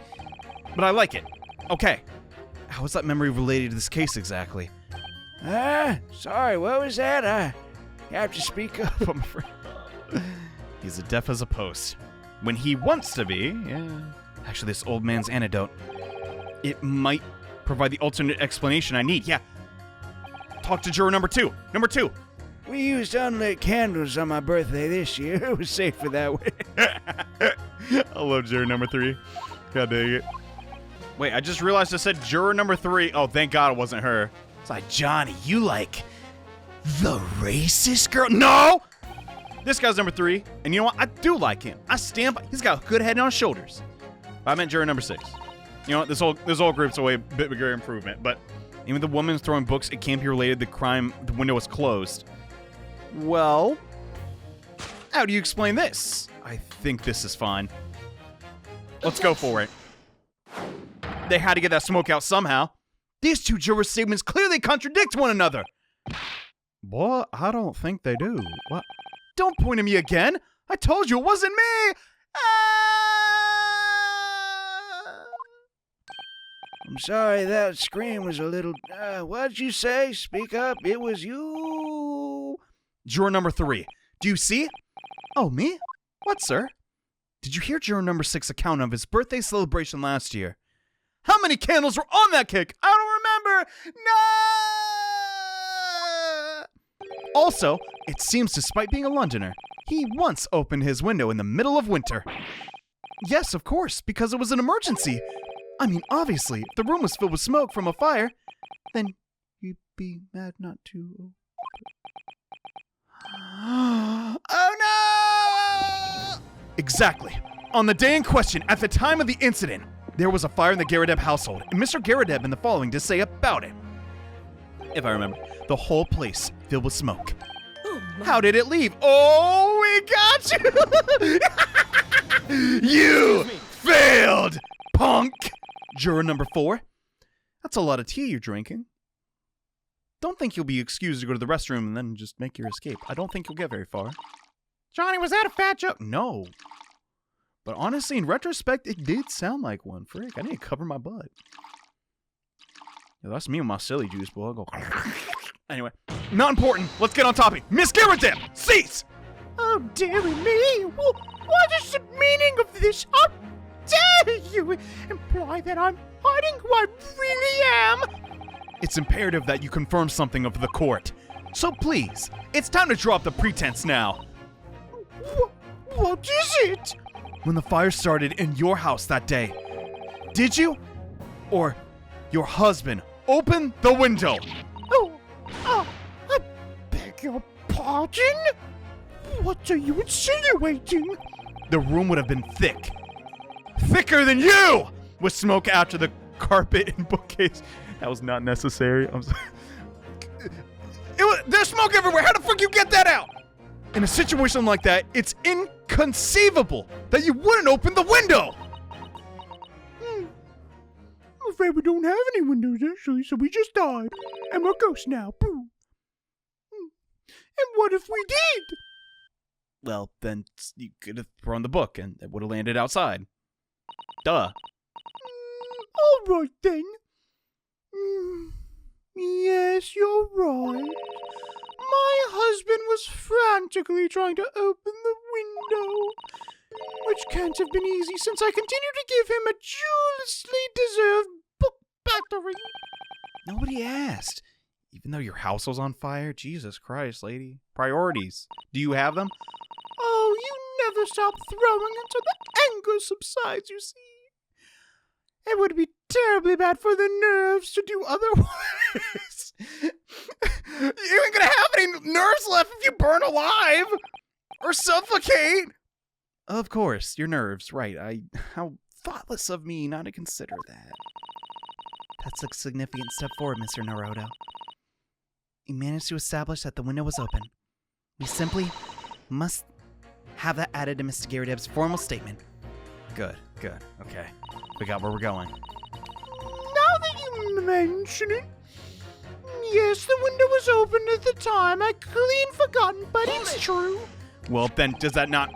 but I like it. Okay. How is that memory related to this case exactly? Sorry, what was that? I have to speak up, I'm afraid. He's as deaf as a post. When he wants to be, yeah. Actually, this old man's antidote. It might provide the alternate explanation I need. Yeah. Talk to juror number two. Number two. We used unlit candles on my birthday this year. It was safer that way. I love juror number three. God dang it. Wait, I just realized I said juror number three. Oh, thank God it wasn't her. It's like, Johnny, you like the racist girl? No! This guy's number three, and you know what? I do like him. I stand by. He's got a good head on his shoulders. But I meant juror number 6. You know what? This whole group's a way bit bigger improvement. But even the woman's throwing books, it can't be related to the crime. The window was closed. Well, how do you explain this? I think this is fine. Let's go for it. They had to get that smoke out somehow. These two juror statements clearly contradict one another. Boy, I don't think they do. What? Don't point at me again. I told you it wasn't me. I'm sorry, that scream was a little... what'd you say? Speak up. It was you. Juror number 3. Do you see? Oh, me? What, sir? Did you hear juror number 6's account of his birthday celebration last year? How many candles were on that cake? I don't remember. No! Also, it seems despite being a Londoner, he once opened his window in the middle of winter. Yes, of course, because it was an emergency. I mean, obviously, if the room was filled with smoke from a fire, then you'd be mad not to... Oh no! Exactly. On the day in question, at the time of the incident, there was a fire in the Garadeb household, and Mr. Garadeb in the following to say about it. If I remember, the whole place filled with smoke. How did it leave? Oh, we got you! You failed, punk! Juror number 4. That's a lot of tea you're drinking. Don't think you'll be excused to go to the restroom and then just make your escape. I don't think you'll get very far. Johnny, was that a fat joke? No. But honestly, in retrospect, it did sound like one. Frick, I need to cover my butt. Yeah, that's me with my silly juice, boy. I'll go... Anyway, not important. Let's get on topic. Miss Garadeb, cease! Oh, dearie me! What is the meaning of this? How dare you imply that I'm hiding who I really am? It's imperative that you confirm something of the court. So please, it's time to drop the pretense now. What is it? When the fire started in your house that day, did you or your husband open the window? I beg your pardon? What are you insinuating? The room would have been thick. Thicker than you! With smoke after the carpet and bookcase. That was not necessary. I'm sorry. There's smoke everywhere. How the fuck you get that out? In a situation like that, it's inconceivable that you wouldn't open the window. I'm afraid we don't have any windows, actually, so we just died. And we're ghosts now. Boom. And what if we did? Well, then you could have thrown the book and it would have landed outside. Duh. All right, then. Yes, you're right. My husband was frantically trying to open the window, which can't have been easy since I continue to give him a justly deserved book battery. Nobody asked. Even though your house was on fire? Jesus Christ, lady. Priorities. Do you have them? Oh, you never stop throwing until the anger subsides, you see. It would be terribly bad for the nerves to do otherwise. You ain't gonna have any nerves left if you burn alive! Or suffocate! Of course, your nerves, right. How thoughtless of me not to consider that. That's a significant step forward, Mr. Naruto. You managed to establish that the window was open. We simply must have that added to Mr. Garadeb's formal statement. Good. Okay. We got where we're going. Now that you mention it, yes, the window was open at the time. I clean forgotten, but it's true. Well, then, does that not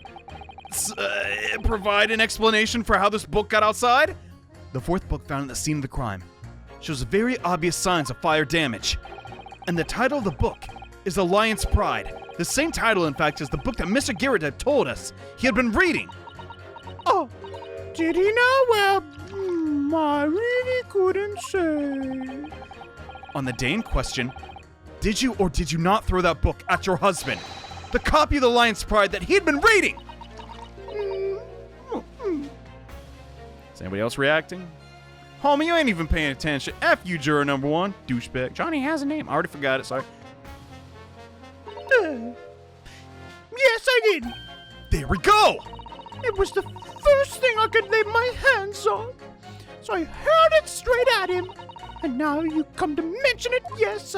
provide an explanation for how this book got outside? The fourth book found at the scene of the crime shows very obvious signs of fire damage. And the title of the book is The Lion's Pride. The same title, in fact, as the book that Mr. Garadeb told us he had been reading. Oh, did he now? Well, I really couldn't say. On the day in question, did you or did you not throw that book at your husband? The copy of The Lion's Pride that he had been reading! Is anybody else reacting? Homie, you ain't even paying attention. F you, juror number 1. Douchebag. Johnny has a name. I already forgot it, sorry. Yes, I did. There we go! It was the first thing I could lay my hands on. So I hurled it straight at him. And now you come to mention it, yes,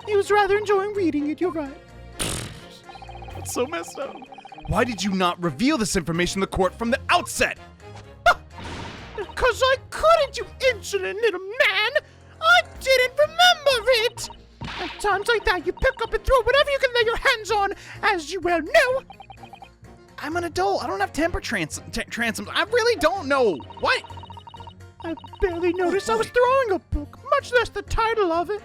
he was rather enjoying reading it, you're right. That's so messed up. Why did you not reveal this information to the court from the outset? Because I couldn't, you insolent little man! I didn't remember it! At times like that, you pick up and throw whatever you can lay your hands on, as you well know. I'm an adult. I don't have temper transoms. I really don't know. What? I barely noticed I was throwing a book, much less the title of it.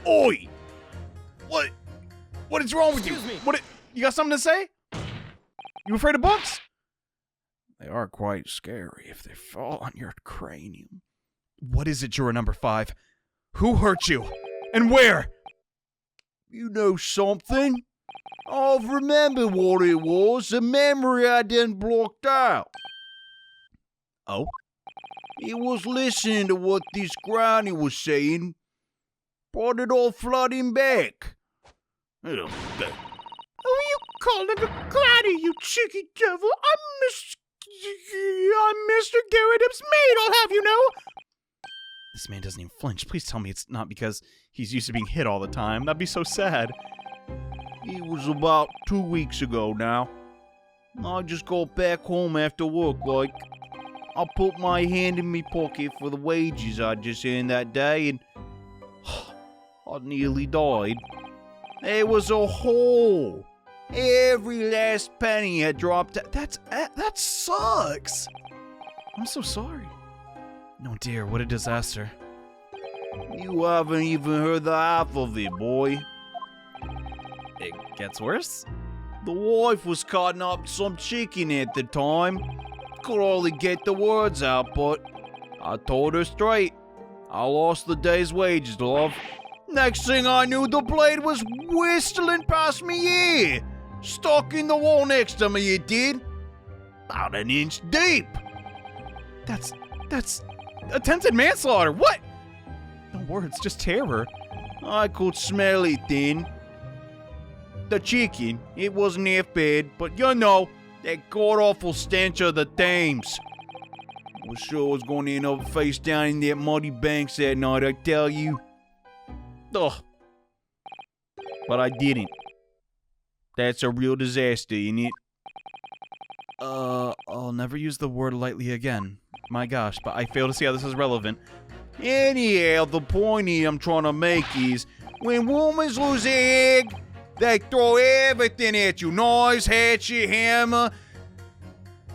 Oi! What is wrong with you? You got something to say? You afraid of books? They are quite scary if they fall on your cranium. What is it, juror number 5? Who hurt you? And where? You know something? I've remembered what it was, a memory I done blocked out. Oh? It was listening to what this granny was saying. Brought it all flooding back. Who are you calling a granny, you cheeky devil? I'm Mr. Garrett's maid, I'll have you know. This man doesn't even flinch. Please tell me it's not because he's used to being hit all the time. That'd be so sad. It was about 2 weeks ago now. I just got back home after work, like. I put my hand in me pocket for the wages I just earned that day, and I nearly died. There was a hole. Every last penny had dropped. That sucks. I'm so sorry. No, dear, what a disaster. You haven't even heard the half of it, boy. It gets worse? The wife was cutting up some chicken at the time. Could hardly get the words out, but I told her straight. I lost the day's wages, love. Next thing I knew, the blade was whistling past me ear. Stuck in the wall next to me, it did. About an inch deep. That's attempted manslaughter. What? No words, just terror. I could smell it then. The chicken, it wasn't half bad, but you know, that god-awful stench of the Thames. I was sure I was going to end up face down in that muddy banks that night, I tell you. Ugh. But I didn't. That's a real disaster, isn't it? I'll never use the word lightly again. My gosh, but I fail to see how this is relevant. Anyhow, the point here I'm trying to make is, when women lose their egg, they throw everything at you. Knives, hatchet, hammer,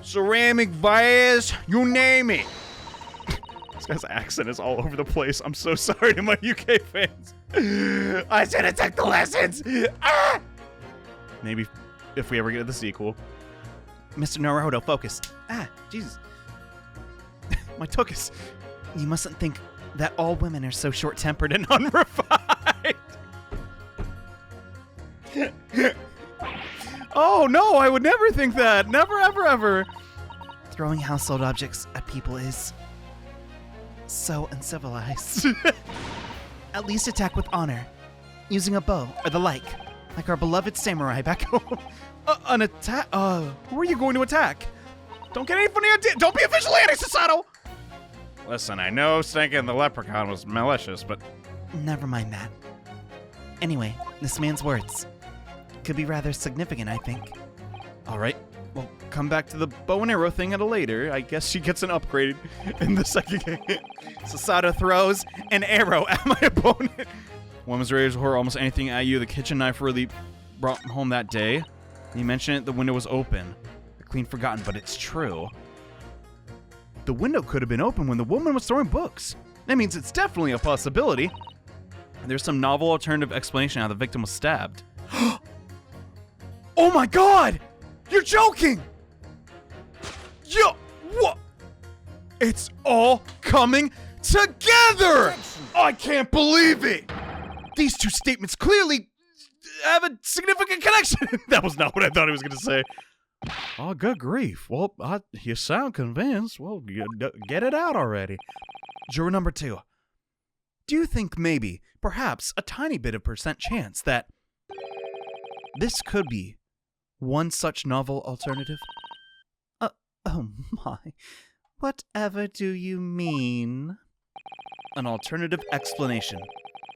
ceramic vase, you name it. This guy's accent is all over the place. I'm so sorry to my UK fans. I should have took the lessons. Ah! Maybe if we ever get to the sequel. Mr. Naruto, focus. Jesus. My tuchus. You mustn't think that all women are so short-tempered and Unrefined. Oh no, I would never think that. Never, ever, ever. throwing household objects at people is so uncivilized. At least attack with honor, using a bow or the like our beloved samurai back home. An attack? Who are you going to attack? Don't get any funny idea. Don't be a vigilante, Sasato! Listen, I know thinking the leprechaun was malicious, but... Never mind that. Anyway, this man's words could be rather significant, I think. Alright, we'll come back to the bow and arrow thing at a later. I guess she gets an upgrade in the second game. Sasato throws an arrow at my opponent. Woman's rage will hurl almost anything at you. The kitchen knife really brought home that day. You mentioned it, the window was open. I clean forgotten, but it's true. The window could have been open when the woman was throwing books. That means it's definitely a possibility. There's some novel alternative explanation how the victim was stabbed. Oh my god! You're joking! Yo, what? It's all coming together! I can't believe it! These two statements clearly have a significant connection. That was not what I thought he was going to say. Oh, good grief. Well, you sound convinced. Well, get it out already. Juror number 2. Do you think maybe, perhaps, a tiny bit of % chance that this could be one such novel alternative? Oh my. Whatever do you mean? An alternative explanation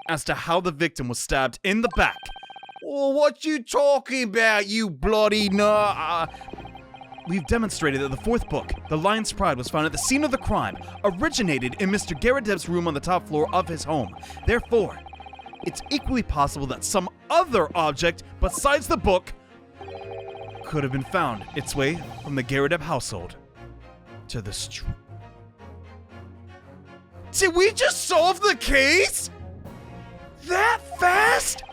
as to how the victim was stabbed in the back. Oh, what you talking about, you bloody nut? We've demonstrated that the 4th book, The Lion's Pride, was found at the scene of the crime, originated in Mr. Garredeb's room on the top floor of his home. Therefore, it's equally possible that some other object besides the book could have been found its way from the Garredeb household to the street. Did we just solve the case? That fast?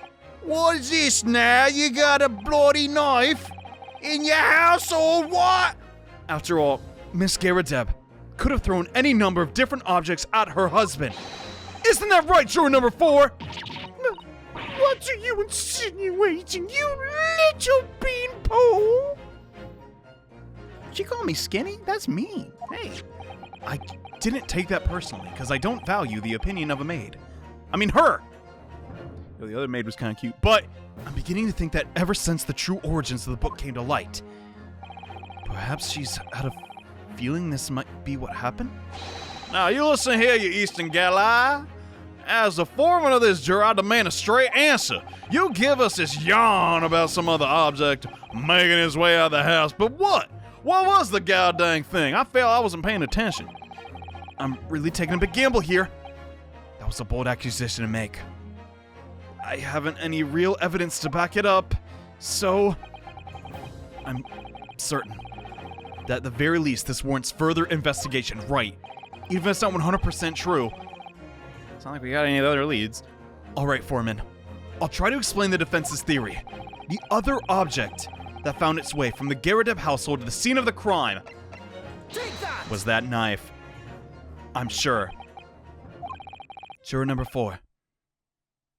What is this now? You got a bloody knife in your household? What? After all, Miss Garrideb could have thrown any number of different objects at her husband. Isn't that right, juror number 4? What are you insinuating, you little beanpole? She called me skinny? That's mean. Hey. I didn't take that personally, because I don't value the opinion of a maid. I mean, her! The other maid was kind of cute, but I'm beginning to think that ever since the true origins of the book came to light, perhaps she's had a feeling this might be what happened? Now, you listen here, you Eastern Galley. As the foreman of this jury, I demand a straight answer. You give us this yarn about some other object making its way out of the house, but what? What was the goddamn thing? I felt I wasn't paying attention. I'm really taking a big gamble here. That was a bold accusation to make. I haven't any real evidence to back it up, so I'm certain that at the very least this warrants further investigation, right? Even if it's not 100% true. It's not like we got any other leads. All right, Foreman. I'll try to explain the defense's theory. The other object that found its way from the Garrideb household to the scene of the crime was that knife. I'm sure. Juror number 4.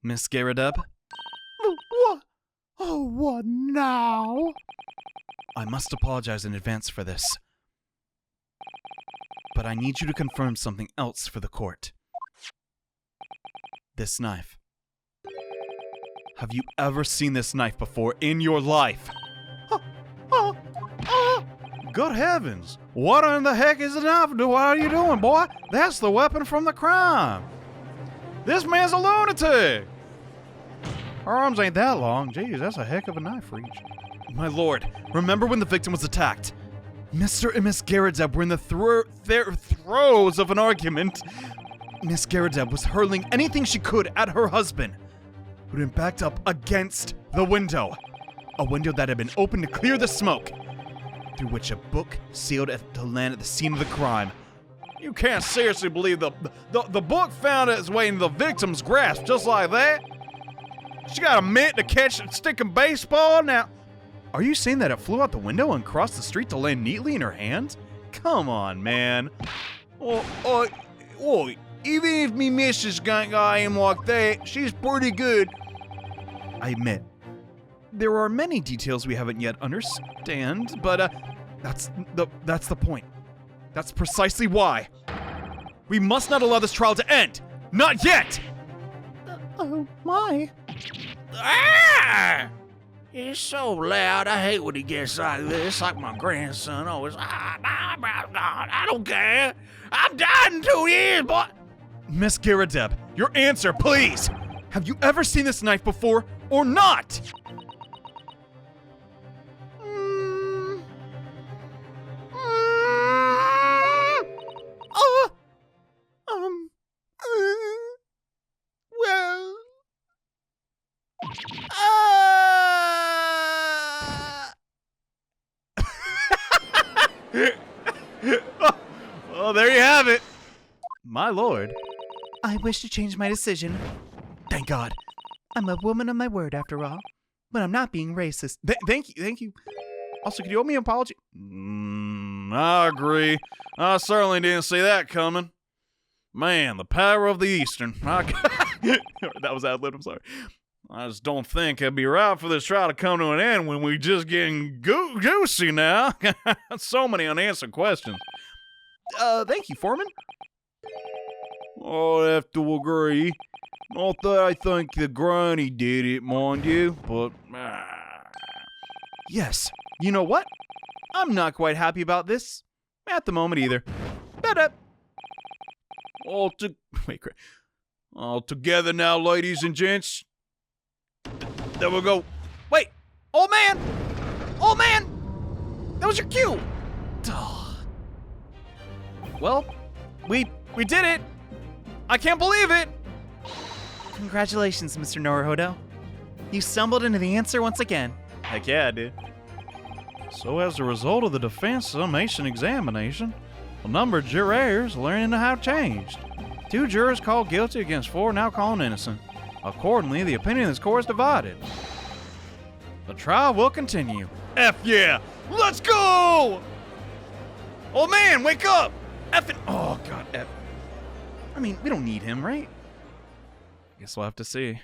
Miss Garrideb? What? Oh, what now? I must apologize in advance for this. But I need you to confirm something else for the court. This knife. Have you ever seen this knife before in your life? Good heavens. What in the heck is the knife? What are you doing, boy? That's the weapon from the crime. This man's a lunatic. Her arms ain't that long. Jeez, that's a heck of a knife reach. My lord, remember when the victim was attacked? Mr. and Miss Garrideb were in the throes of an argument. Miss Garrideb was hurling anything she could at her husband, who'd been backed up against the window. A window that had been opened to clear the smoke, through which a book sealed to land at the scene of the crime. You can't seriously believe the book found its way into the victim's grasp just like that? She got a mitt to catch a sticking baseball now. Are you saying that it flew out the window and crossed the street to land neatly in her hand? Come on, man. Even if me missus got aim like that, she's pretty good. I admit, there are many details we haven't yet understand, but that's the point. That's precisely why. We must not allow this trial to end. Not yet! Oh, my. Ah! He's so loud. I hate when he gets like this. Like my grandson always. I don't care. I'm dying in 2 years, boy. Miss Garrideb, your answer, please! Have you ever seen this knife before, or not? Well. Well, there you have it. My lord. I wish to change my decision. Thank God. I'm a woman of my word, after all. But I'm not being racist. Thank you. Also, could you owe me an apology? I agree. I certainly didn't see that coming. Man, the power of the Eastern. That was ad-lib, I'm sorry. I just don't think it'd be right for this trial to come to an end when we just getting juicy now. So many unanswered questions. Thank you, Foreman. I'll have to agree. Not that I think the granny did it, mind you, but... Yes. You know what? I'm not quite happy about this. At the moment, either. Better. All together now, ladies and gents. There we go. Wait! Old man! Old man! That was your cue! Well, we did it! I can't believe it! Congratulations, Mr. Norohodo. You stumbled into the answer once again. Heck yeah, I did. So as a result of the defense summation examination, the number of jurors learning to have changed. 2 jurors called guilty against 4 now calling innocent. Accordingly, the opinion of this court is divided. The trial will continue. F yeah! Let's go! Oh man, wake up! Effing. Oh, God. F. I mean, we don't need him, right? Guess we'll have to see.